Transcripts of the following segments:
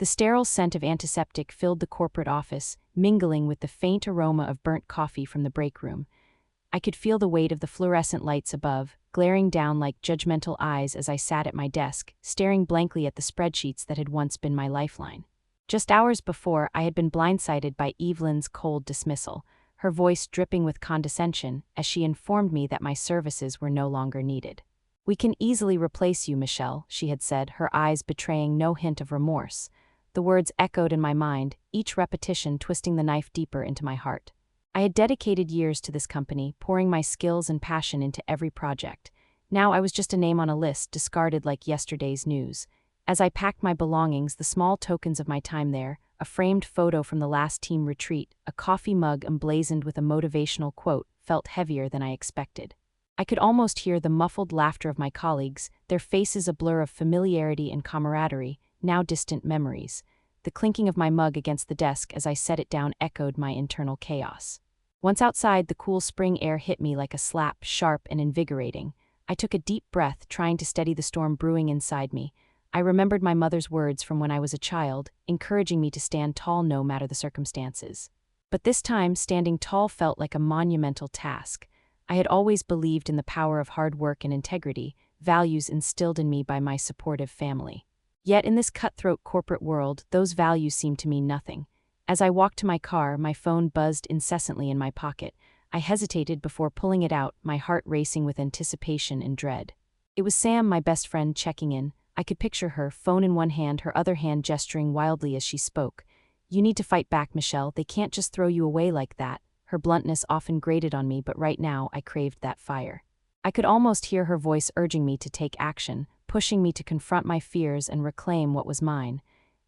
The sterile scent of antiseptic filled the corporate office, mingling with the faint aroma of burnt coffee from the break room. I could feel the weight of the fluorescent lights above, glaring down like judgmental eyes as I sat at my desk, staring blankly at the spreadsheets that had once been my lifeline. Just hours before, I had been blindsided by Evelyn's cold dismissal, her voice dripping with condescension as she informed me that my services were no longer needed. "We can easily replace you, Michelle," she had said, her eyes betraying no hint of remorse. The words echoed in my mind, each repetition twisting the knife deeper into my heart. I had dedicated years to this company, pouring my skills and passion into every project. Now I was just a name on a list, discarded like yesterday's news. As I packed my belongings, the small tokens of my time there, a framed photo from the last team retreat, a coffee mug emblazoned with a motivational quote, felt heavier than I expected. I could almost hear the muffled laughter of my colleagues, their faces a blur of familiarity and camaraderie, now distant memories. The clinking of my mug against the desk as I set it down echoed my internal chaos. Once outside, the cool spring air hit me like a slap, sharp and invigorating. I took a deep breath, trying to steady the storm brewing inside me. I remembered my mother's words from when I was a child, encouraging me to stand tall no matter the circumstances. But this time, standing tall felt like a monumental task. I had always believed in the power of hard work and integrity, values instilled in me by my supportive family. Yet in this cutthroat corporate world, those values seemed to mean nothing. As I walked to my car, my phone buzzed incessantly in my pocket. I hesitated before pulling it out, my heart racing with anticipation and dread. It was Sam, my best friend, checking in. I could picture her, phone in one hand, her other hand gesturing wildly as she spoke. "You need to fight back, Michelle. They can't just throw you away like that." Her bluntness often grated on me, but right now I craved that fire. I could almost hear her voice urging me to take action, pushing me to confront my fears and reclaim what was mine.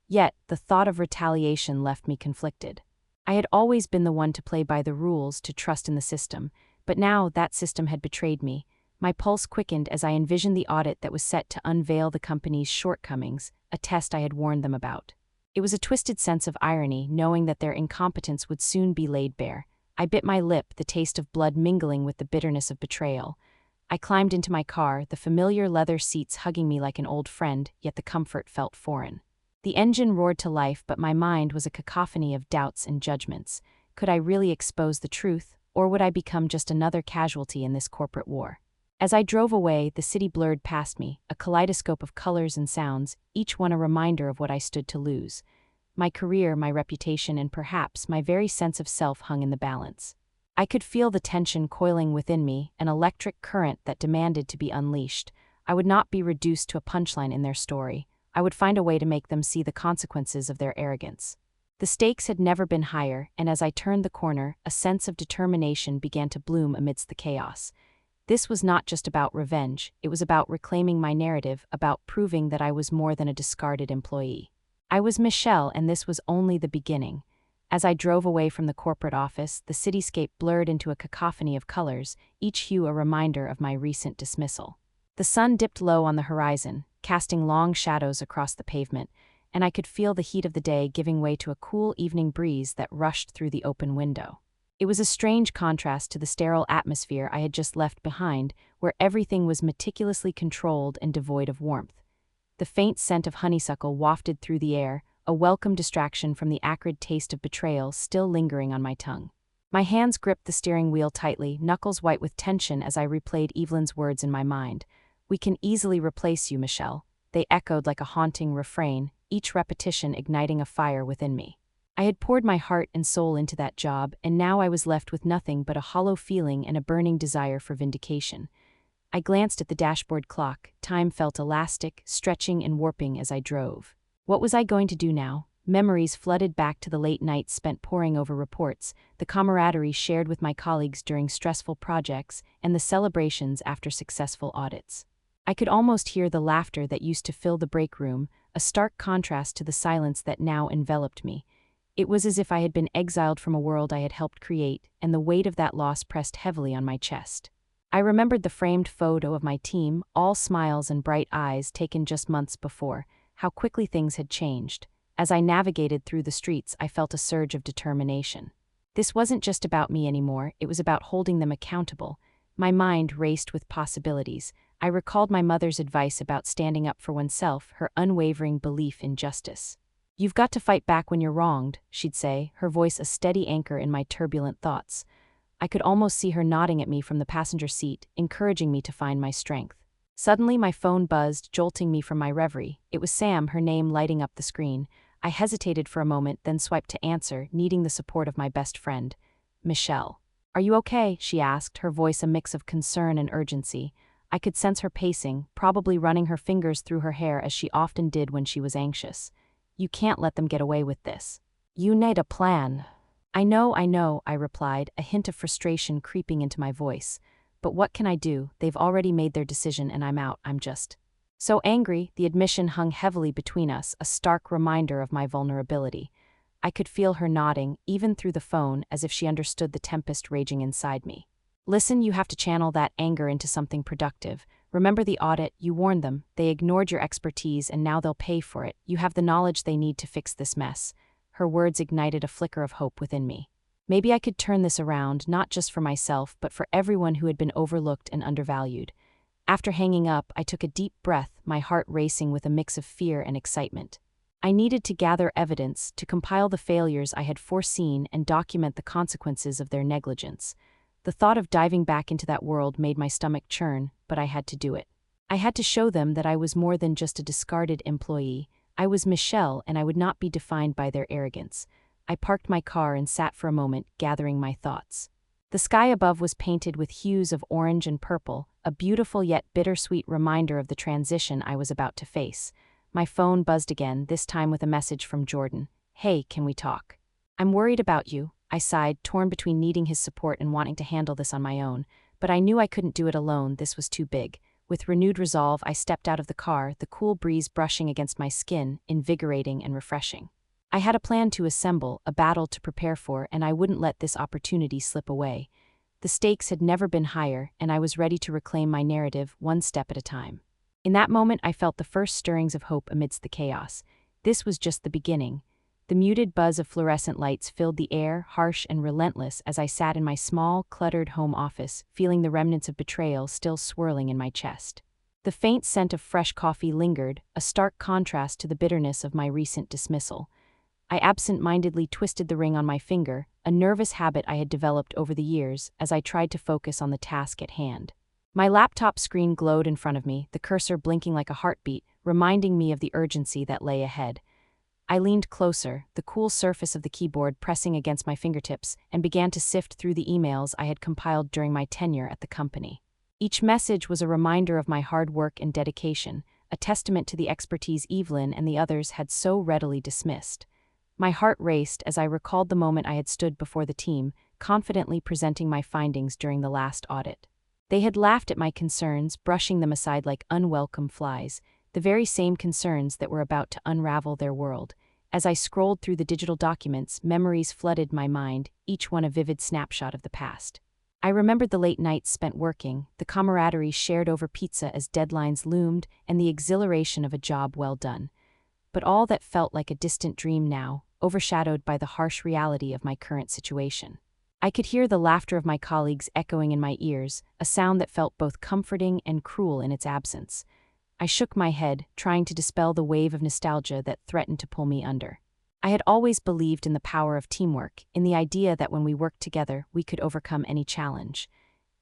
Yet, the thought of retaliation left me conflicted. I had always been the one to play by the rules, to trust in the system, but now that system had betrayed me. My pulse quickened as I envisioned the audit that was set to unveil the company's shortcomings, a test I had warned them about. It was a twisted sense of irony, knowing that their incompetence would soon be laid bare. I bit my lip, the taste of blood mingling with the bitterness of betrayal. I climbed into my car, the familiar leather seats hugging me like an old friend, yet the comfort felt foreign. The engine roared to life, but my mind was a cacophony of doubts and judgments. Could I really expose the truth, or would I become just another casualty in this corporate war? As I drove away, the city blurred past me, a kaleidoscope of colors and sounds, each one a reminder of what I stood to lose. My career, my reputation, and perhaps my very sense of self hung in the balance. I could feel the tension coiling within me, an electric current that demanded to be unleashed. I would not be reduced to a punchline in their story. I would find a way to make them see the consequences of their arrogance. The stakes had never been higher, and as I turned the corner, a sense of determination began to bloom amidst the chaos. This was not just about revenge, it was about reclaiming my narrative, about proving that I was more than a discarded employee. I was Michelle, and this was only the beginning. As I drove away from the corporate office, the cityscape blurred into a cacophony of colors, each hue a reminder of my recent dismissal. The sun dipped low on the horizon, casting long shadows across the pavement, and I could feel the heat of the day giving way to a cool evening breeze that rushed through the open window. It was a strange contrast to the sterile atmosphere I had just left behind, where everything was meticulously controlled and devoid of warmth. The faint scent of honeysuckle wafted through the air, a welcome distraction from the acrid taste of betrayal still lingering on my tongue. My hands gripped the steering wheel tightly, knuckles white with tension as I replayed Evelyn's words in my mind. "We can easily replace you, Michelle." They echoed like a haunting refrain, each repetition igniting a fire within me. I had poured my heart and soul into that job, and now I was left with nothing but a hollow feeling and a burning desire for vindication. I glanced at the dashboard clock. Time felt elastic, stretching and warping as I drove. What was I going to do now? Memories flooded back to the late nights spent poring over reports, the camaraderie shared with my colleagues during stressful projects, and the celebrations after successful audits. I could almost hear the laughter that used to fill the break room, a stark contrast to the silence that now enveloped me. It was as if I had been exiled from a world I had helped create, and the weight of that loss pressed heavily on my chest. I remembered the framed photo of my team, all smiles and bright eyes, taken just months before. How quickly things had changed. As I navigated through the streets, I felt a surge of determination. This wasn't just about me anymore, it was about holding them accountable. My mind raced with possibilities. I recalled my mother's advice about standing up for oneself, her unwavering belief in justice. "You've got to fight back when you're wronged," she'd say, her voice a steady anchor in my turbulent thoughts. I could almost see her nodding at me from the passenger seat, encouraging me to find my strength. Suddenly my phone buzzed, jolting me from my reverie. It was Sam, her name lighting up the screen. I hesitated for a moment, then swiped to answer, needing the support of my best friend. "Michelle. Are you okay?" she asked, her voice a mix of concern and urgency. I could sense her pacing, probably running her fingers through her hair as she often did when she was anxious. "You can't let them get away with this. You need a plan." I know, I replied, a hint of frustration creeping into my voice. "But what can I do? They've already made their decision and I'm out. I'm just so angry." The admission hung heavily between us, a stark reminder of my vulnerability. I could feel her nodding, even through the phone, as if she understood the tempest raging inside me. "Listen, you have to channel that anger into something productive. Remember the audit, you warned them, they ignored your expertise and now they'll pay for it. You have the knowledge they need to fix this mess." Her words ignited a flicker of hope within me. Maybe I could turn this around, not just for myself, but for everyone who had been overlooked and undervalued. After hanging up, I took a deep breath, my heart racing with a mix of fear and excitement. I needed to gather evidence, to compile the failures I had foreseen and document the consequences of their negligence. The thought of diving back into that world made my stomach churn, but I had to do it. I had to show them that I was more than just a discarded employee. I was Michelle, and I would not be defined by their arrogance. I parked my car and sat for a moment, gathering my thoughts. The sky above was painted with hues of orange and purple, a beautiful yet bittersweet reminder of the transition I was about to face. My phone buzzed again, this time with a message from Jordan. "Hey, can we talk?" "I'm worried about you," I sighed, torn between needing his support and wanting to handle this on my own. But I knew I couldn't do it alone, this was too big. With renewed resolve, I stepped out of the car, the cool breeze brushing against my skin, invigorating and refreshing. I had a plan to assemble, a battle to prepare for, and I wouldn't let this opportunity slip away. The stakes had never been higher, and I was ready to reclaim my narrative, one step at a time. In that moment, I felt the first stirrings of hope amidst the chaos. This was just the beginning. The muted buzz of fluorescent lights filled the air, harsh and relentless, as I sat in my small, cluttered home office, feeling the remnants of betrayal still swirling in my chest. The faint scent of fresh coffee lingered, a stark contrast to the bitterness of my recent dismissal. I absent-mindedly twisted the ring on my finger, a nervous habit I had developed over the years, as I tried to focus on the task at hand. My laptop screen glowed in front of me, the cursor blinking like a heartbeat, reminding me of the urgency that lay ahead. I leaned closer, the cool surface of the keyboard pressing against my fingertips, and began to sift through the emails I had compiled during my tenure at the company. Each message was a reminder of my hard work and dedication, a testament to the expertise Evelyn and the others had so readily dismissed. My heart raced as I recalled the moment I had stood before the team, confidently presenting my findings during the last audit. They had laughed at my concerns, brushing them aside like unwelcome flies, the very same concerns that were about to unravel their world. As I scrolled through the digital documents, memories flooded my mind, each one a vivid snapshot of the past. I remembered the late nights spent working, the camaraderie shared over pizza as deadlines loomed, and the exhilaration of a job well done. But all that felt like a distant dream now, overshadowed by the harsh reality of my current situation. I could hear the laughter of my colleagues echoing in my ears, a sound that felt both comforting and cruel in its absence. I shook my head, trying to dispel the wave of nostalgia that threatened to pull me under. I had always believed in the power of teamwork, in the idea that when we worked together, we could overcome any challenge.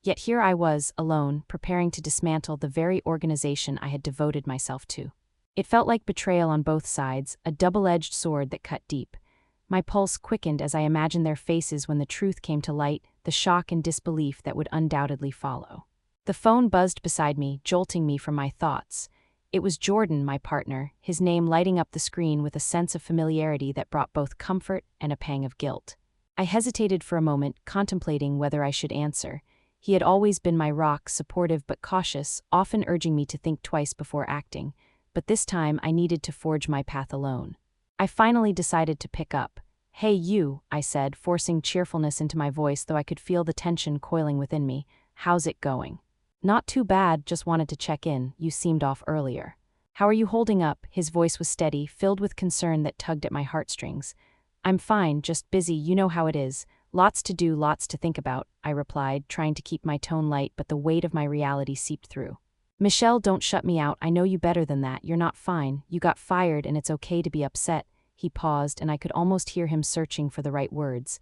Yet here I was, alone, preparing to dismantle the very organization I had devoted myself to. It felt like betrayal on both sides, a double-edged sword that cut deep. My pulse quickened as I imagined their faces when the truth came to light, the shock and disbelief that would undoubtedly follow. The phone buzzed beside me, jolting me from my thoughts. It was Jordan, my partner, his name lighting up the screen with a sense of familiarity that brought both comfort and a pang of guilt. I hesitated for a moment, contemplating whether I should answer. He had always been my rock, supportive but cautious, often urging me to think twice before acting. But this time I needed to forge my path alone. I finally decided to pick up. "Hey you," I said, forcing cheerfulness into my voice though I could feel the tension coiling within me. "How's it going?" "Not too bad, just wanted to check in, you seemed off earlier." "How are you holding up?" His voice was steady, filled with concern that tugged at my heartstrings. "I'm fine, just busy, you know how it is. Lots to do, lots to think about," I replied, trying to keep my tone light but the weight of my reality seeped through. "Michelle, don't shut me out, I know you better than that, you're not fine, you got fired and it's okay to be upset." He paused, and I could almost hear him searching for the right words.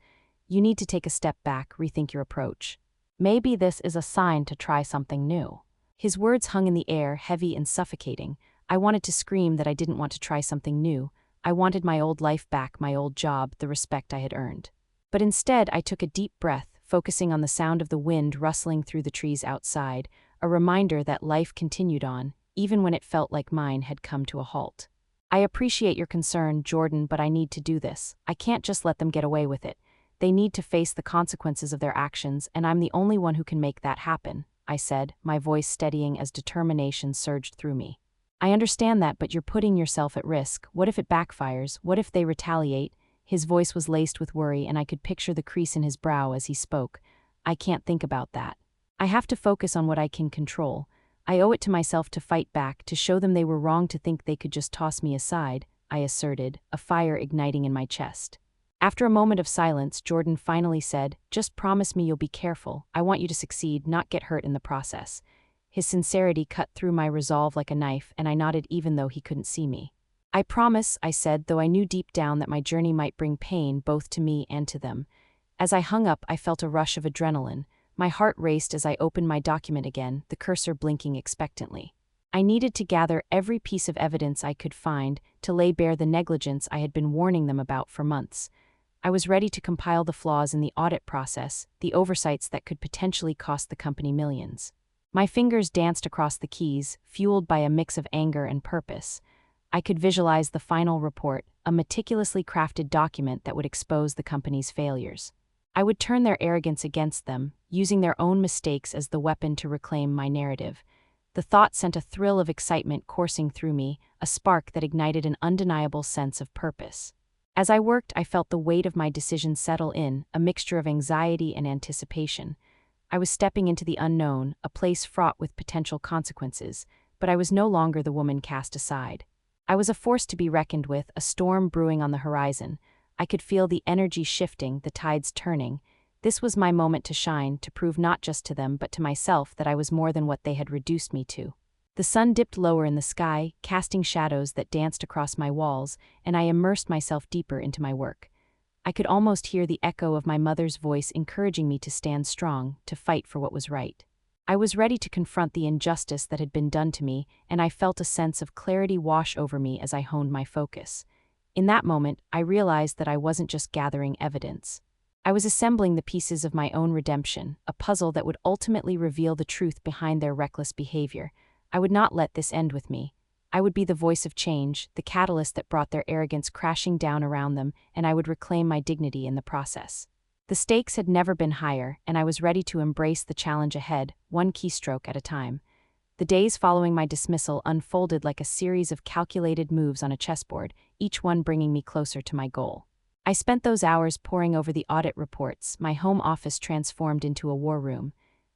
You need to take a step back, rethink your approach. Maybe this is a sign to try something new. His words hung in the air, heavy and suffocating. I wanted to scream that I didn't want to try something new. I wanted my old life back, my old job, the respect I had earned. But instead, I took a deep breath, focusing on the sound of the wind rustling through the trees outside, a reminder that life continued on, even when it felt like mine had come to a halt. I appreciate your concern, Jordan, but I need to do this. I can't just let them get away with it. They need to face the consequences of their actions, and I'm the only one who can make that happen, I said, my voice steadying as determination surged through me. I understand that, but you're putting yourself at risk. What if it backfires? What if they retaliate? His voice was laced with worry, and I could picture the crease in his brow as he spoke. I can't think about that. I have to focus on what I can control. I owe it to myself to fight back, to show them they were wrong to think they could just toss me aside, I asserted, a fire igniting in my chest. After a moment of silence, Jordan finally said, just promise me you'll be careful. I want you to succeed, not get hurt in the process. His sincerity cut through my resolve like a knife, and I nodded even though he couldn't see me. I promise, I said, though I knew deep down that my journey might bring pain both to me and to them. As I hung up, I felt a rush of adrenaline. My heart raced as I opened my document again, the cursor blinking expectantly. I needed to gather every piece of evidence I could find to lay bare the negligence I had been warning them about for months. I was ready to compile the flaws in the audit process, the oversights that could potentially cost the company millions. My fingers danced across the keys, fueled by a mix of anger and purpose. I could visualize the final report, a meticulously crafted document that would expose the company's failures. I would turn their arrogance against them, using their own mistakes as the weapon to reclaim my narrative. The thought sent a thrill of excitement coursing through me, a spark that ignited an undeniable sense of purpose. As I worked, I felt the weight of my decision settle in, a mixture of anxiety and anticipation. I was stepping into the unknown, a place fraught with potential consequences, but I was no longer the woman cast aside. I was a force to be reckoned with, a storm brewing on the horizon. I could feel the energy shifting, the tides turning. This was my moment to shine, to prove not just to them but to myself that I was more than what they had reduced me to. The sun dipped lower in the sky, casting shadows that danced across my walls, and I immersed myself deeper into my work. I could almost hear the echo of my mother's voice encouraging me to stand strong, to fight for what was right. I was ready to confront the injustice that had been done to me, and I felt a sense of clarity wash over me as I honed my focus. In that moment, I realized that I wasn't just gathering evidence. I was assembling the pieces of my own redemption, a puzzle that would ultimately reveal the truth behind their reckless behavior. I would not let this end with me. I would be the voice of change, the catalyst that brought their arrogance crashing down around them, and I would reclaim my dignity in the process. The stakes had never been higher, and I was ready to embrace the challenge ahead, one keystroke at a time. The days following my dismissal unfolded like a series of calculated moves on a chessboard, each one bringing me closer to my goal. I spent those hours poring over the audit reports, my home office transformed into a war room.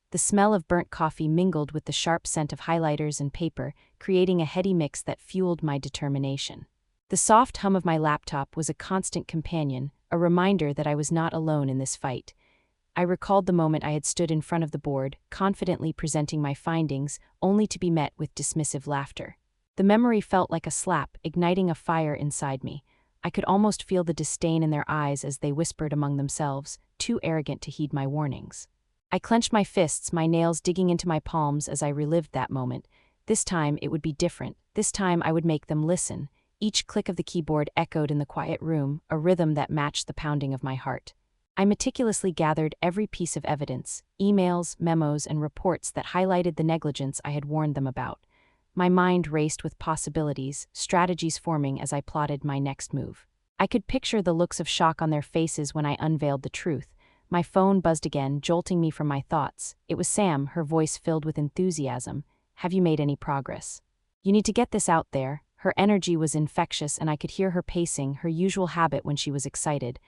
The smell of burnt coffee mingled with the sharp scent of highlighters and paper, creating a heady mix that fueled my determination. The soft hum of my laptop was a constant companion, a reminder that I was not alone in this fight. I recalled the moment I had stood in front of the board, confidently presenting my findings, only to be met with dismissive laughter. The memory felt like a slap, igniting a fire inside me. I could almost feel the disdain in their eyes as they whispered among themselves, too arrogant to heed my warnings. I clenched my fists, my nails digging into my palms as I relived that moment. This time it would be different. This time I would make them listen. Each click of the keyboard echoed in the quiet room, a rhythm that matched the pounding of my heart. I meticulously gathered every piece of evidence, emails, memos, and reports that highlighted the negligence I had warned them about. My mind raced with possibilities, strategies forming as I plotted my next move. I could picture the looks of shock on their faces when I unveiled the truth. My phone buzzed again, jolting me from my thoughts. It was Sam, her voice filled with enthusiasm. Have you made any progress? You need to get this out there. Her energy was infectious, and I could hear her pacing, her usual habit when she was excited.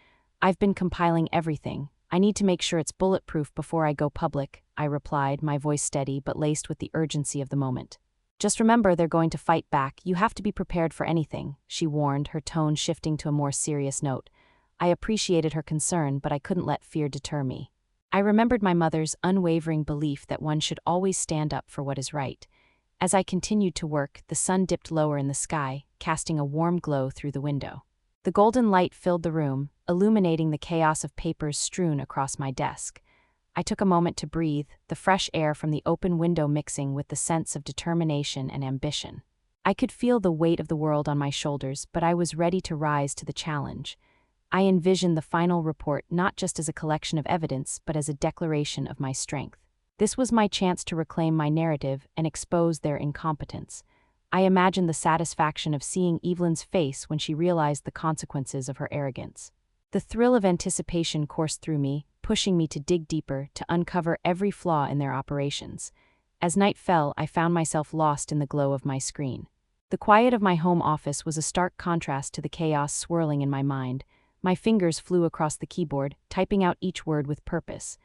I've been compiling everything. I need to make sure it's bulletproof before I go public, I replied, my voice steady but laced with the urgency of the moment. Just remember, they're going to fight back. You have to be prepared for anything, she warned, her tone shifting to a more serious note. I appreciated her concern, but I couldn't let fear deter me. I remembered my mother's unwavering belief that one should always stand up for what is right. As I continued to work, the sun dipped lower in the sky, casting a warm glow through the window. The golden light filled the room, illuminating the chaos of papers strewn across my desk. I took a moment to breathe, the fresh air from the open window mixing with the sense of determination and ambition. I could feel the weight of the world on my shoulders, but I was ready to rise to the challenge. I envisioned the final report not just as a collection of evidence, but as a declaration of my strength. This was my chance to reclaim my narrative and expose their incompetence. I imagined the satisfaction of seeing Evelyn's face when she realized the consequences of her arrogance. The thrill of anticipation coursed through me, pushing me to dig deeper, to uncover every flaw in their operations. As night fell, I found myself lost in the glow of my screen. The quiet of my home office was a stark contrast to the chaos swirling in my mind. My fingers flew across the keyboard, typing out each word with purpose.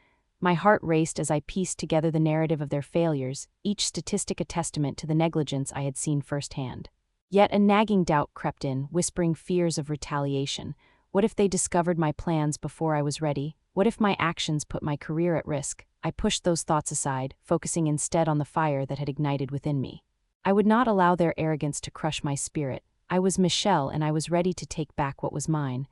My heart raced as I pieced together the narrative of their failures, each statistic a testament to the negligence I had seen firsthand. Yet a nagging doubt crept in, whispering fears of retaliation. What if they discovered my plans before I was ready? What if my actions put my career at risk? I pushed those thoughts aside, focusing instead on the fire that had ignited within me. I would not allow their arrogance to crush my spirit. I was Michelle, and I was ready to take back what was mine.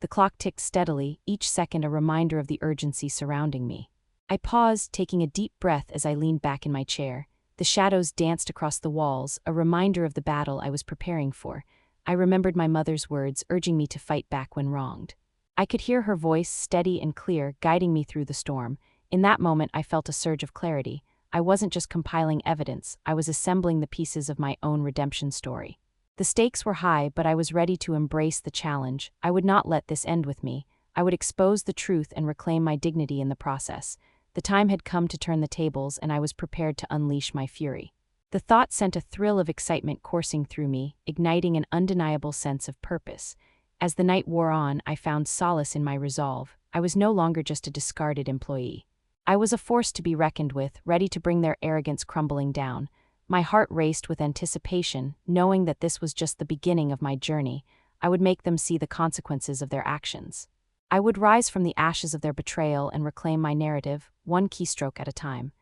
The clock ticked steadily, each second a reminder of the urgency surrounding me. I paused, taking a deep breath as I leaned back in my chair. The shadows danced across the walls, a reminder of the battle I was preparing for. I remembered my mother's words, urging me to fight back when wronged. I could hear her voice, steady and clear, guiding me through the storm. In that moment, I felt a surge of clarity. I wasn't just compiling evidence, I was assembling the pieces of my own redemption story. The stakes were high, but I was ready to embrace the challenge. I would not let this end with me. I would expose the truth and reclaim my dignity in the process. The time had come to turn the tables, and I was prepared to unleash my fury. The thought sent a thrill of excitement coursing through me, igniting an undeniable sense of purpose. As the night wore on, I found solace in my resolve. I was no longer just a discarded employee. I was a force to be reckoned with, ready to bring their arrogance crumbling down. My heart raced with anticipation, knowing that this was just the beginning of my journey. I would make them see the consequences of their actions. I would rise from the ashes of their betrayal and reclaim my narrative, one keystroke at a time.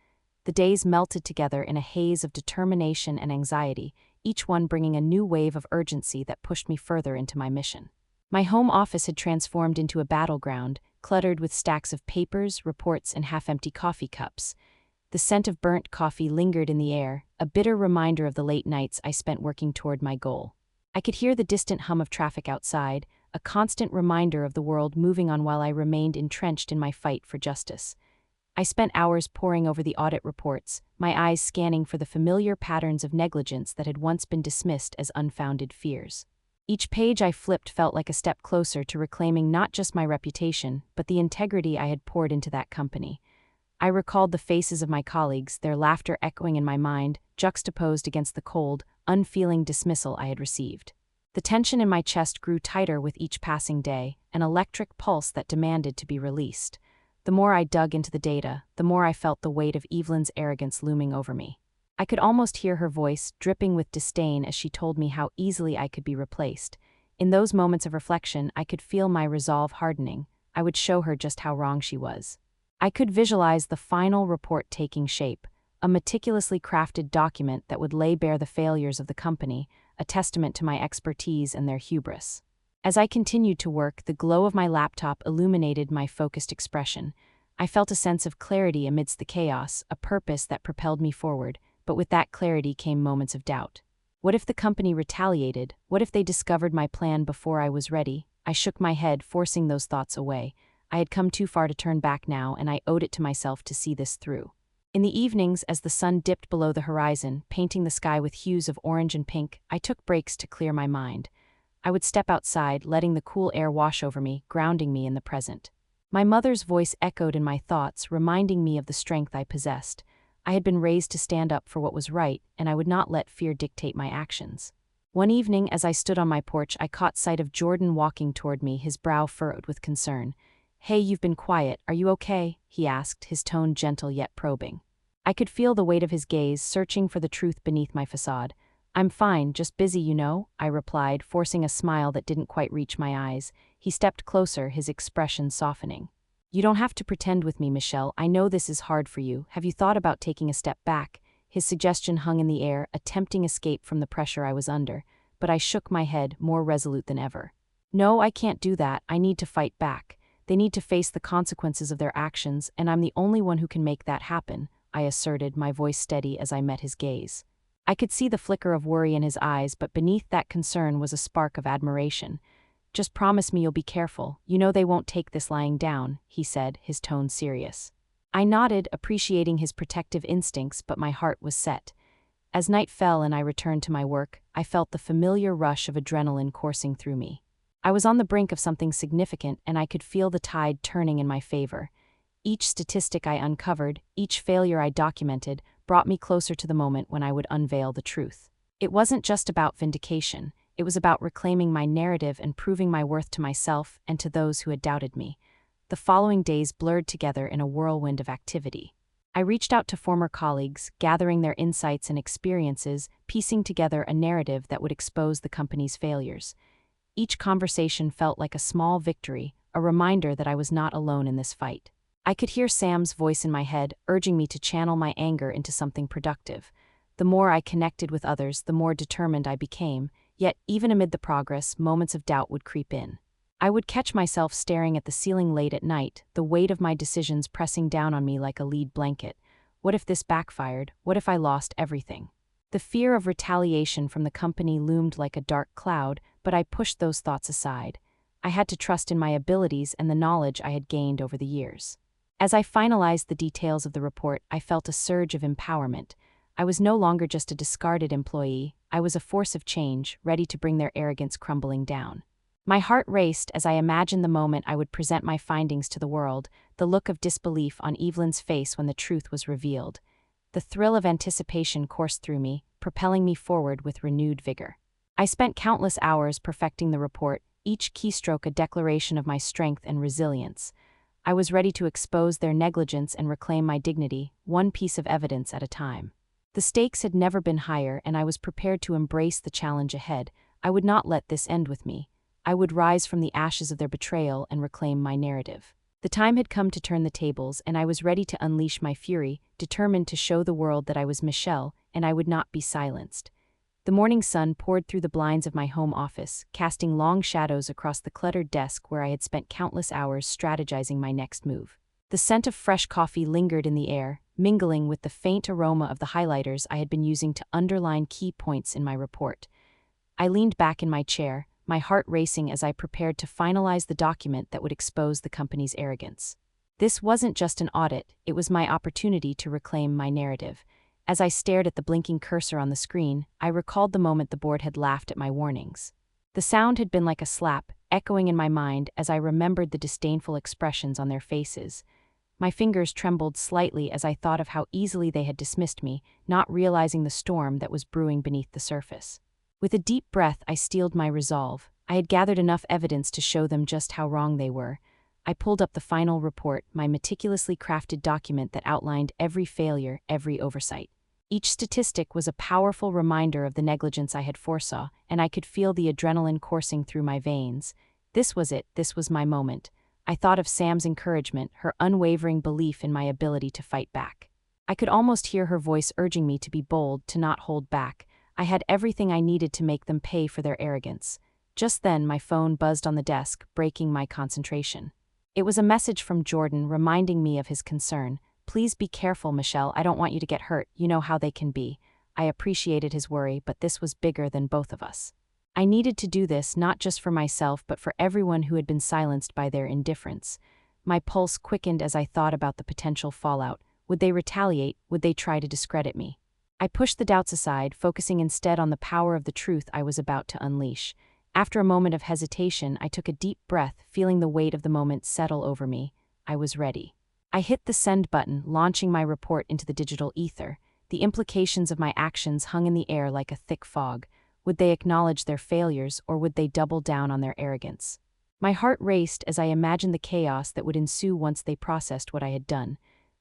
The days melted together in a haze of determination and anxiety, each one bringing a new wave of urgency that pushed me further into my mission. My home office had transformed into a battleground, cluttered with stacks of papers, reports, and half-empty coffee cups. The scent of burnt coffee lingered in the air, a bitter reminder of the late nights I spent working toward my goal. I could hear the distant hum of traffic outside, a constant reminder of the world moving on while I remained entrenched in my fight for justice. I spent hours poring over the audit reports, my eyes scanning for the familiar patterns of negligence that had once been dismissed as unfounded fears. Each page I flipped felt like a step closer to reclaiming not just my reputation, but the integrity I had poured into that company. I recalled the faces of my colleagues, their laughter echoing in my mind, juxtaposed against the cold, unfeeling dismissal I had received. The tension in my chest grew tighter with each passing day, an electric pulse that demanded to be released. The more I dug into the data, the more I felt the weight of Evelyn's arrogance looming over me. I could almost hear her voice, dripping with disdain as she told me how easily I could be replaced. In those moments of reflection, I could feel my resolve hardening. I would show her just how wrong she was. I could visualize the final report taking shape, a meticulously crafted document that would lay bare the failures of the company, a testament to my expertise and their hubris. As I continued to work, the glow of my laptop illuminated my focused expression. I felt a sense of clarity amidst the chaos, a purpose that propelled me forward, but with that clarity came moments of doubt. What if the company retaliated? What if they discovered my plan before I was ready? I shook my head, forcing those thoughts away. I had come too far to turn back now, and I owed it to myself to see this through. In the evenings, as the sun dipped below the horizon, painting the sky with hues of orange and pink, I took breaks to clear my mind. I would step outside, letting the cool air wash over me, grounding me in the present. My mother's voice echoed in my thoughts, reminding me of the strength I possessed. I had been raised to stand up for what was right, and I would not let fear dictate my actions. One evening, as I stood on my porch, I caught sight of Jordan walking toward me, his brow furrowed with concern. "Hey, you've been quiet. Are you okay?" he asked, his tone gentle yet probing. I could feel the weight of his gaze, searching for the truth beneath my facade. "I'm fine, just busy, you know," I replied, forcing a smile that didn't quite reach my eyes. He stepped closer, his expression softening. "You don't have to pretend with me, Michelle. I know this is hard for you. Have you thought about taking a step back?" His suggestion hung in the air, a tempting escape from the pressure I was under, but I shook my head, more resolute than ever. No, I can't do that. I need to fight back. They need to face the consequences of their actions, and I'm the only one who can make that happen, I asserted, my voice steady as I met his gaze. I could see the flicker of worry in his eyes, but beneath that concern was a spark of admiration. Just promise me you'll be careful. You know they won't take this lying down, he said, his tone serious. I nodded, appreciating his protective instincts, but my heart was set. As night fell and I returned to my work, I felt the familiar rush of adrenaline coursing through me. I was on the brink of something significant, and I could feel the tide turning in my favor. Each statistic I uncovered, each failure I documented, brought me closer to the moment when I would unveil the truth. It wasn't just about vindication. It was about reclaiming my narrative and proving my worth to myself and to those who had doubted me. The following days blurred together in a whirlwind of activity. I reached out to former colleagues, gathering their insights and experiences, piecing together a narrative that would expose the company's failures. Each conversation felt like a small victory, a reminder that I was not alone in this fight. I could hear Sam's voice in my head, urging me to channel my anger into something productive. The more I connected with others, the more determined I became, yet even amid the progress, moments of doubt would creep in. I would catch myself staring at the ceiling late at night, the weight of my decisions pressing down on me like a lead blanket. What if this backfired? What if I lost everything? The fear of retaliation from the company loomed like a dark cloud, but I pushed those thoughts aside. I had to trust in my abilities and the knowledge I had gained over the years. As I finalized the details of the report, I felt a surge of empowerment. I was no longer just a discarded employee, I was a force of change, ready to bring their arrogance crumbling down. My heart raced as I imagined the moment I would present my findings to the world, the look of disbelief on Evelyn's face when the truth was revealed. The thrill of anticipation coursed through me, propelling me forward with renewed vigor. I spent countless hours perfecting the report, each keystroke a declaration of my strength and resilience. I was ready to expose their negligence and reclaim my dignity, one piece of evidence at a time. The stakes had never been higher, and I was prepared to embrace the challenge ahead. I would not let this end with me. I would rise from the ashes of their betrayal and reclaim my narrative. The time had come to turn the tables, and I was ready to unleash my fury, determined to show the world that I was Michelle, and I would not be silenced. The morning sun poured through the blinds of my home office, casting long shadows across the cluttered desk where I had spent countless hours strategizing my next move. The scent of fresh coffee lingered in the air, mingling with the faint aroma of the highlighters I had been using to underline key points in my report. I leaned back in my chair, my heart racing as I prepared to finalize the document that would expose the company's arrogance. This wasn't just an audit, it was my opportunity to reclaim my narrative. As I stared at the blinking cursor on the screen, I recalled the moment the board had laughed at my warnings. The sound had been like a slap, echoing in my mind as I remembered the disdainful expressions on their faces. My fingers trembled slightly as I thought of how easily they had dismissed me, not realizing the storm that was brewing beneath the surface. With a deep breath, I steeled my resolve. I had gathered enough evidence to show them just how wrong they were. I pulled up the final report, my meticulously crafted document that outlined every failure, every oversight. Each statistic was a powerful reminder of the negligence I had foresaw, and I could feel the adrenaline coursing through my veins. This was it, this was my moment. I thought of Sam's encouragement, her unwavering belief in my ability to fight back. I could almost hear her voice urging me to be bold, to not hold back. I had everything I needed to make them pay for their arrogance. Just then, my phone buzzed on the desk, breaking my concentration. It was a message from Jordan reminding me of his concern. "Please be careful, Michelle. I don't want you to get hurt. You know how they can be." I appreciated his worry, but this was bigger than both of us. I needed to do this not just for myself but for everyone who had been silenced by their indifference. My pulse quickened as I thought about the potential fallout. Would they retaliate? Would they try to discredit me? I pushed the doubts aside, focusing instead on the power of the truth I was about to unleash. After a moment of hesitation, I took a deep breath, feeling the weight of the moment settle over me. I was ready. I hit the send button, launching my report into the digital ether. The implications of my actions hung in the air like a thick fog. Would they acknowledge their failures, or would they double down on their arrogance? My heart raced as I imagined the chaos that would ensue once they processed what I had done.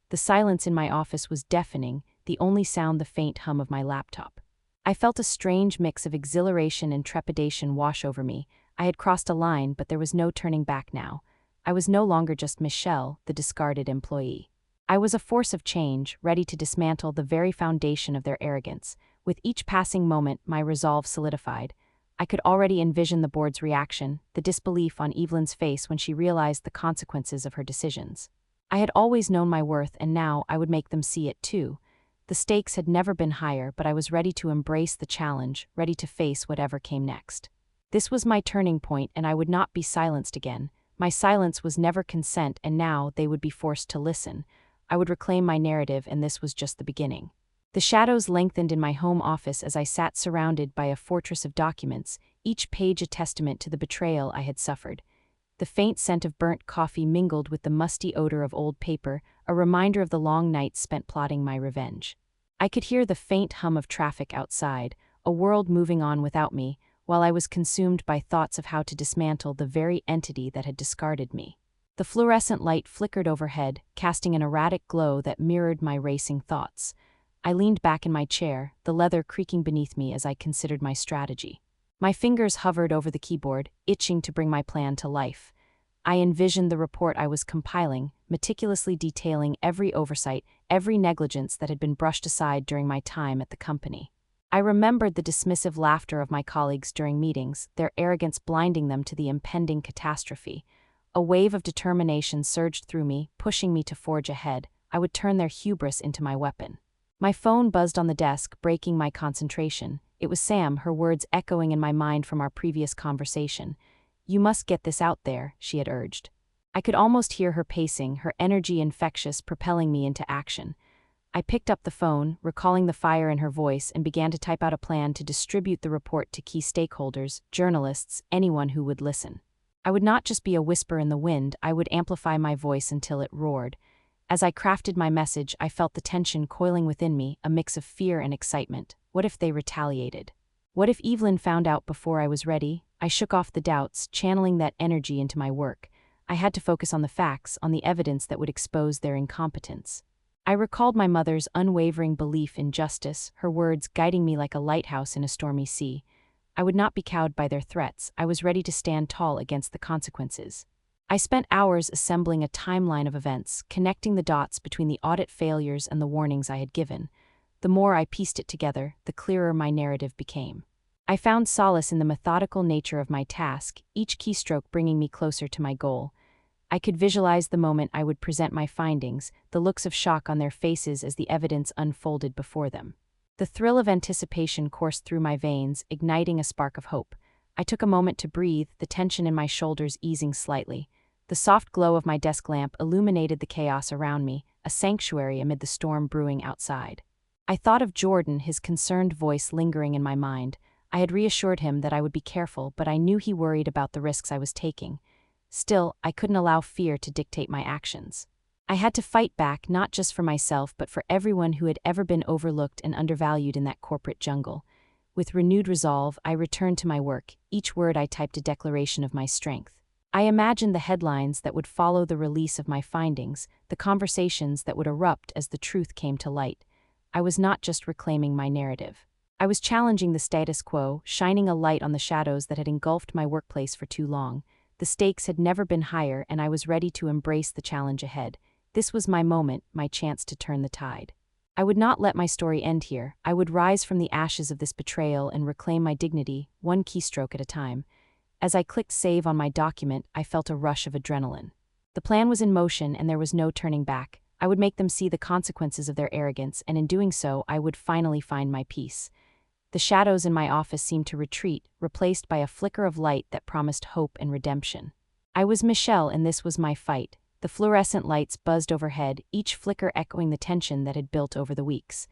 The silence in my office was deafening, the only sound the faint hum of my laptop. I felt a strange mix of exhilaration and trepidation wash over me. I had crossed a line, but there was no turning back now. I was no longer just Michelle, the discarded employee. I was a force of change, ready to dismantle the very foundation of their arrogance. With each passing moment, my resolve solidified. I could already envision the board's reaction, the disbelief on Evelyn's face when she realized the consequences of her decisions. I had always known my worth, and now I would make them see it too. The stakes had never been higher, but I was ready to embrace the challenge, ready to face whatever came next. This was my turning point, and I would not be silenced again. My silence was never consent, and now they would be forced to listen. I would reclaim my narrative, and this was just the beginning. The shadows lengthened in my home office as I sat surrounded by a fortress of documents, each page a testament to the betrayal I had suffered. The faint scent of burnt coffee mingled with the musty odor of old paper, a reminder of the long nights spent plotting my revenge. I could hear the faint hum of traffic outside, a world moving on without me, while I was consumed by thoughts of how to dismantle the very entity that had discarded me. The fluorescent light flickered overhead, casting an erratic glow that mirrored my racing thoughts. I leaned back in my chair, the leather creaking beneath me as I considered my strategy. My fingers hovered over the keyboard, itching to bring my plan to life. I envisioned the report I was compiling, meticulously detailing every oversight, every negligence that had been brushed aside during my time at the company. I remembered the dismissive laughter of my colleagues during meetings, their arrogance blinding them to the impending catastrophe. A wave of determination surged through me, pushing me to forge ahead. I would turn their hubris into my weapon. My phone buzzed on the desk, breaking my concentration. It was Sam, her words echoing in my mind from our previous conversation. "You must get this out there," she had urged. I could almost hear her pacing, her energy infectious, propelling me into action. I picked up the phone, recalling the fire in her voice, and began to type out a plan to distribute the report to key stakeholders, journalists, anyone who would listen. I would not just be a whisper in the wind, I would amplify my voice until it roared. As I crafted my message, I felt the tension coiling within me, a mix of fear and excitement. What if they retaliated? What if Evelyn found out before I was ready? I shook off the doubts, channeling that energy into my work. I had to focus on the facts, on the evidence that would expose their incompetence. I recalled my mother's unwavering belief in justice, her words guiding me like a lighthouse in a stormy sea. I would not be cowed by their threats. I was ready to stand tall against the consequences. I spent hours assembling a timeline of events, connecting the dots between the audit failures and the warnings I had given. The more I pieced it together, the clearer my narrative became. I found solace in the methodical nature of my task, each keystroke bringing me closer to my goal. I could visualize the moment I would present my findings, the looks of shock on their faces as the evidence unfolded before them. The thrill of anticipation coursed through my veins, igniting a spark of hope. I took a moment to breathe, the tension in my shoulders easing slightly. The soft glow of my desk lamp illuminated the chaos around me, a sanctuary amid the storm brewing outside. I thought of Jordan, his concerned voice lingering in my mind. I had reassured him that I would be careful, but I knew he worried about the risks I was taking. Still, I couldn't allow fear to dictate my actions. I had to fight back, not just for myself, but for everyone who had ever been overlooked and undervalued in that corporate jungle. With renewed resolve, I returned to my work, each word I typed a declaration of my strength. I imagined the headlines that would follow the release of my findings, the conversations that would erupt as the truth came to light. I was not just reclaiming my narrative. I was challenging the status quo, shining a light on the shadows that had engulfed my workplace for too long. The stakes had never been higher, and I was ready to embrace the challenge ahead. This was my moment, my chance to turn the tide. I would not let my story end here. I would rise from the ashes of this betrayal and reclaim my dignity, one keystroke at a time. As I clicked save on my document, I felt a rush of adrenaline. The plan was in motion, and there was no turning back. I would make them see the consequences of their arrogance, and in doing so, I would finally find my peace. The shadows in my office seemed to retreat, replaced by a flicker of light that promised hope and redemption. I was Michelle, and this was my fight. The fluorescent lights buzzed overhead, each flicker echoing the tension that had built over the weeks.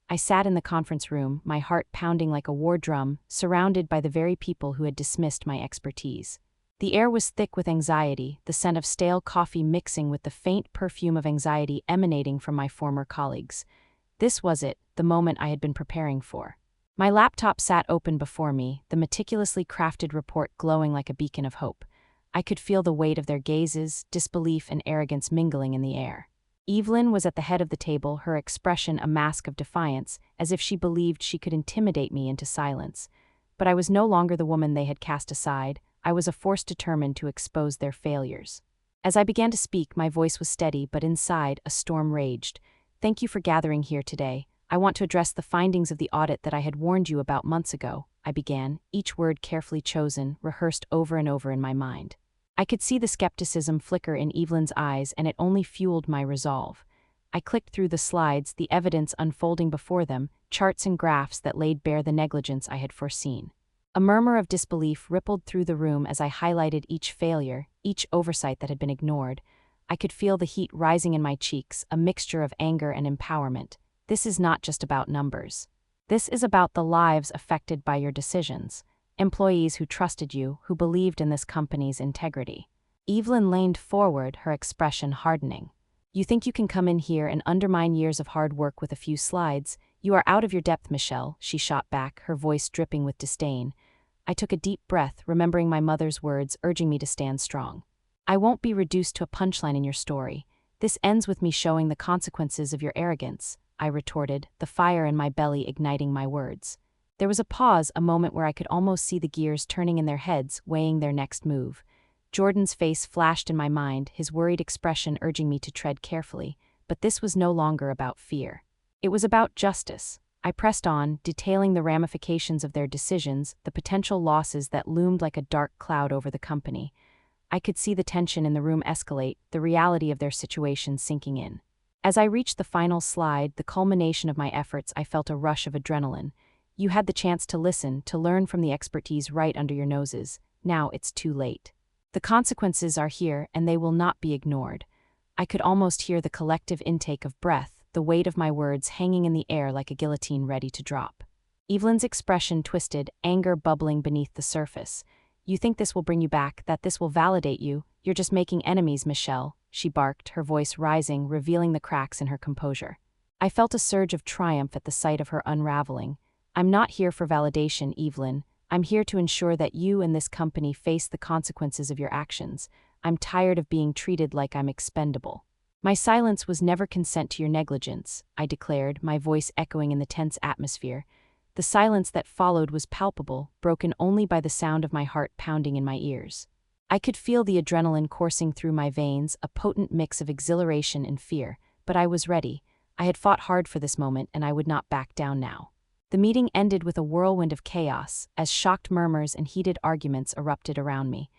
I sat in the conference room, my heart pounding like a war drum, surrounded by the very people who had dismissed my expertise. The air was thick with anxiety, the scent of stale coffee mixing with the faint perfume of anxiety emanating from my former colleagues. This was it, the moment I had been preparing for. My laptop sat open before me, the meticulously crafted report glowing like a beacon of hope. I could feel the weight of their gazes, disbelief and arrogance mingling in the air. Evelyn was at the head of the table, her expression a mask of defiance, as if she believed she could intimidate me into silence. But I was no longer the woman they had cast aside. I was a force determined to expose their failures. As I began to speak, my voice was steady, but inside, a storm raged. "Thank you for gathering here today. I want to address the findings of the audit that I had warned you about months ago, I began, each word carefully chosen, rehearsed over and over in my mind. I could see the skepticism flicker in Evelyn's eyes, and it only fueled my resolve. I clicked through the slides, the evidence unfolding before them, charts and graphs that laid bare the negligence I had foreseen. A murmur of disbelief rippled through the room as I highlighted each failure, each oversight that had been ignored. I could feel the heat rising in my cheeks, a mixture of anger and empowerment. This is not just about numbers. This is about the lives affected by your decisions, employees who trusted you, who believed in this company's integrity. Evelyn leaned forward, her expression hardening. You think you can come in here and undermine years of hard work with a few slides? You are out of your depth, Michelle, she shot back, her voice dripping with disdain. I took a deep breath, remembering my mother's words urging me to stand strong. I won't be reduced to a punchline in your story. This ends with me showing the consequences of your arrogance, I retorted, the fire in my belly igniting my words. There was a pause, a moment where I could almost see the gears turning in their heads, weighing their next move. Jordan's face flashed in my mind, his worried expression urging me to tread carefully, but this was no longer about fear. It was about justice. I pressed on, detailing the ramifications of their decisions, the potential losses that loomed like a dark cloud over the company. I could see the tension in the room escalate, the reality of their situation sinking in. As I reached the final slide, the culmination of my efforts, I felt a rush of adrenaline. You had the chance to listen, to learn from the expertise right under your noses. Now it's too late. The consequences are here, and they will not be ignored. I could almost hear the collective intake of breath, the weight of my words hanging in the air like a guillotine ready to drop. Evelyn's expression twisted, anger bubbling beneath the surface. You think this will bring you back, that this will validate you? You're just making enemies, Michelle, she barked, her voice rising, revealing the cracks in her composure. I felt a surge of triumph at the sight of her unraveling. I'm not here for validation, Evelyn. I'm here to ensure that you and this company face the consequences of your actions. I'm tired of being treated like I'm expendable. My silence was never consent to your negligence, I declared, my voice echoing in the tense atmosphere. The silence that followed was palpable, broken only by the sound of my heart pounding in my ears. I could feel the adrenaline coursing through my veins, a potent mix of exhilaration and fear, but I was ready. I had fought hard for this moment, and I would not back down now. The meeting ended with a whirlwind of chaos, as shocked murmurs and heated arguments erupted around me.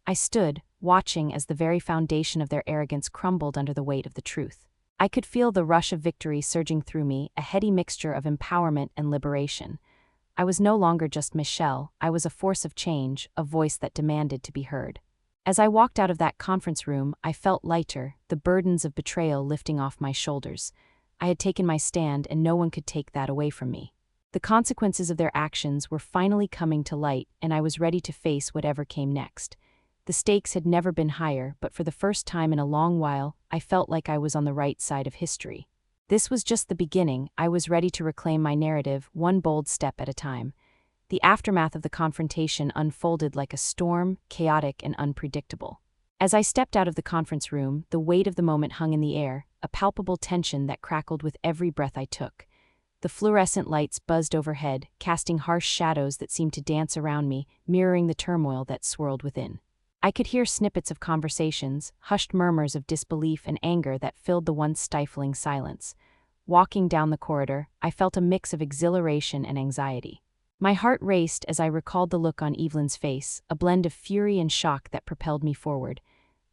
I stood, watching as the very foundation of their arrogance crumbled under the weight of the truth. I could feel the rush of victory surging through me, a heady mixture of empowerment and liberation. I was no longer just Michelle, I was a force of change, a voice that demanded to be heard. As I walked out of that conference room, I felt lighter, the burdens of betrayal lifting off my shoulders. I had taken my stand, and no one could take that away from me. The consequences of their actions were finally coming to light, and I was ready to face whatever came next. The stakes had never been higher, but for the first time in a long while, I felt like I was on the right side of history. This was just the beginning. I was ready to reclaim my narrative, one bold step at a time. The aftermath of the confrontation unfolded like a storm, chaotic and unpredictable. As I stepped out of the conference room, the weight of the moment hung in the air, a palpable tension that crackled with every breath I took. The fluorescent lights buzzed overhead, casting harsh shadows that seemed to dance around me, mirroring the turmoil that swirled within. I could hear snippets of conversations, hushed murmurs of disbelief and anger that filled the once stifling silence. Walking down the corridor, I felt a mix of exhilaration and anxiety. My heart raced as I recalled the look on Evelyn's face, a blend of fury and shock that propelled me forward.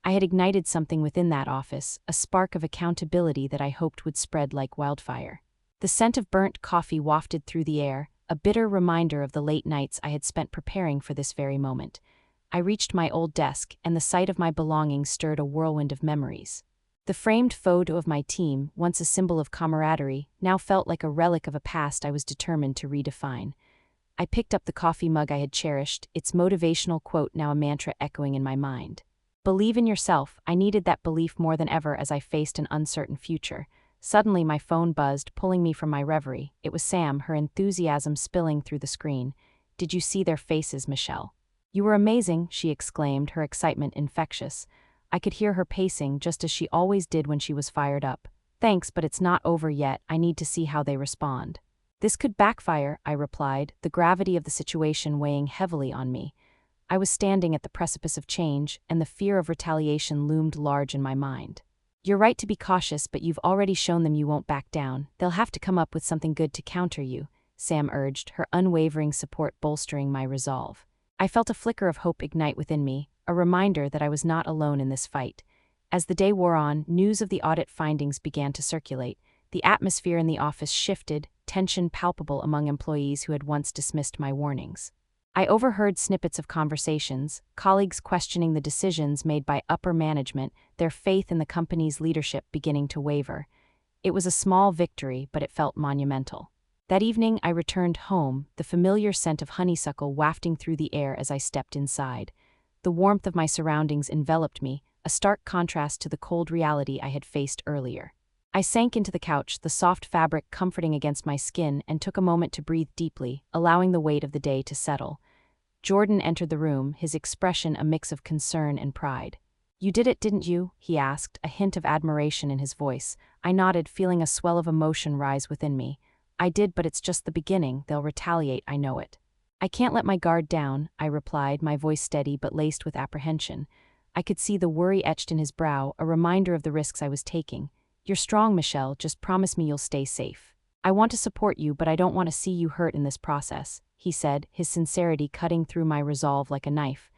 I had ignited something within that office, a spark of accountability that I hoped would spread like wildfire. The scent of burnt coffee wafted through the air, a bitter reminder of the late nights I had spent preparing for this very moment. I reached my old desk, and the sight of my belongings stirred a whirlwind of memories. The framed photo of my team, once a symbol of camaraderie, now felt like a relic of a past I was determined to redefine. I picked up the coffee mug I had cherished, its motivational quote now a mantra echoing in my mind. Believe in yourself. I needed that belief more than ever as I faced an uncertain future. Suddenly my phone buzzed, pulling me from my reverie. It was Sam, her enthusiasm spilling through the screen. Did you see their faces, Michelle? You were amazing, she exclaimed, her excitement infectious. I could hear her pacing, just as she always did when she was fired up. Thanks, but it's not over yet. I need to see how they respond. This could backfire, I replied, the gravity of the situation weighing heavily on me. I was standing at the precipice of change, and the fear of retaliation loomed large in my mind. You're right to be cautious, but you've already shown them you won't back down. They'll have to come up with something good to counter you, Sam urged, her unwavering support bolstering my resolve. I felt a flicker of hope ignite within me, a reminder that I was not alone in this fight. As the day wore on, news of the audit findings began to circulate. The atmosphere in the office shifted, tension palpable among employees who had once dismissed my warnings. I overheard snippets of conversations, colleagues questioning the decisions made by upper management, their faith in the company's leadership beginning to waver. It was a small victory, but it felt monumental. That evening, I returned home, the familiar scent of honeysuckle wafting through the air as I stepped inside. The warmth of my surroundings enveloped me, a stark contrast to the cold reality I had faced earlier. I sank into the couch, the soft fabric comforting against my skin, and took a moment to breathe deeply, allowing the weight of the day to settle. Jordan entered the room, his expression a mix of concern and pride. "You did it, didn't you?" he asked, a hint of admiration in his voice. I nodded, feeling a swell of emotion rise within me. "I did, but it's just the beginning. They'll retaliate, I know it." "I can't let my guard down," I replied, my voice steady but laced with apprehension. I could see the worry etched in his brow, a reminder of the risks I was taking. "You're strong, Michelle, just promise me you'll stay safe." "I want to support you, but I don't want to see you hurt in this process," he said, his sincerity cutting through my resolve like a knife.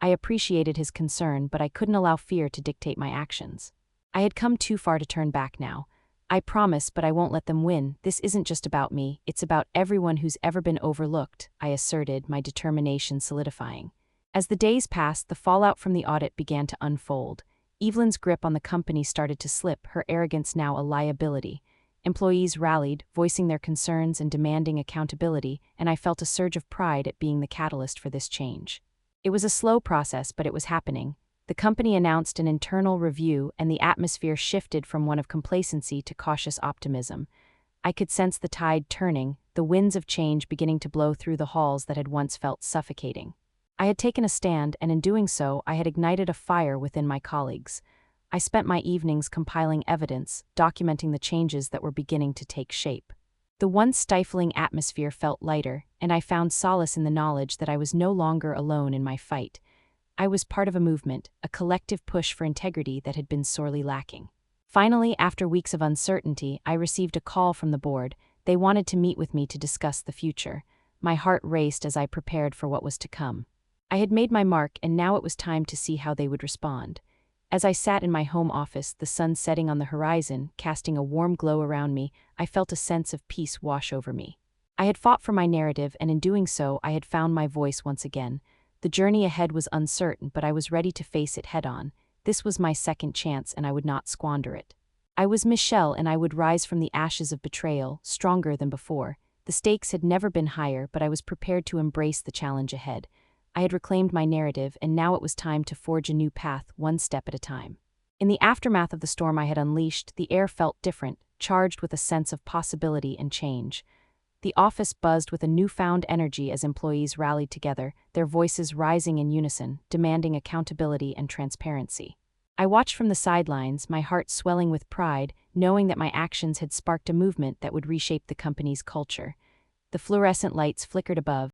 I appreciated his concern, but I couldn't allow fear to dictate my actions. I had come too far to turn back now. "I promise, but I won't let them win. This isn't just about me, it's about everyone who's ever been overlooked," I asserted, my determination solidifying. As the days passed, the fallout from the audit began to unfold. Evelyn's grip on the company started to slip, her arrogance now a liability. Employees rallied, voicing their concerns and demanding accountability, and I felt a surge of pride at being the catalyst for this change. It was a slow process, but it was happening. The company announced an internal review, and the atmosphere shifted from one of complacency to cautious optimism. I could sense the tide turning, the winds of change beginning to blow through the halls that had once felt suffocating. I had taken a stand, and in doing so, I had ignited a fire within my colleagues. I spent my evenings compiling evidence, documenting the changes that were beginning to take shape. The once stifling atmosphere felt lighter, and I found solace in the knowledge that I was no longer alone in my fight. I was part of a movement, a collective push for integrity that had been sorely lacking. Finally, after weeks of uncertainty, I received a call from the board. They wanted to meet with me to discuss the future. My heart raced as I prepared for what was to come. I had made my mark, and now it was time to see how they would respond. As I sat in my home office, the sun setting on the horizon, casting a warm glow around me, I felt a sense of peace wash over me. I had fought for my narrative, and in doing so, I had found my voice once again. The journey ahead was uncertain, but I was ready to face it head-on. This was my second chance, and I would not squander it. I was Michelle, and I would rise from the ashes of betrayal, stronger than before. The stakes had never been higher, but I was prepared to embrace the challenge ahead. I had reclaimed my narrative, and now it was time to forge a new path, one step at a time. In the aftermath of the storm I had unleashed, the air felt different, charged with a sense of possibility and change. The office buzzed with a newfound energy as employees rallied together, their voices rising in unison, demanding accountability and transparency. I watched from the sidelines, my heart swelling with pride, knowing that my actions had sparked a movement that would reshape the company's culture. The fluorescent lights flickered above,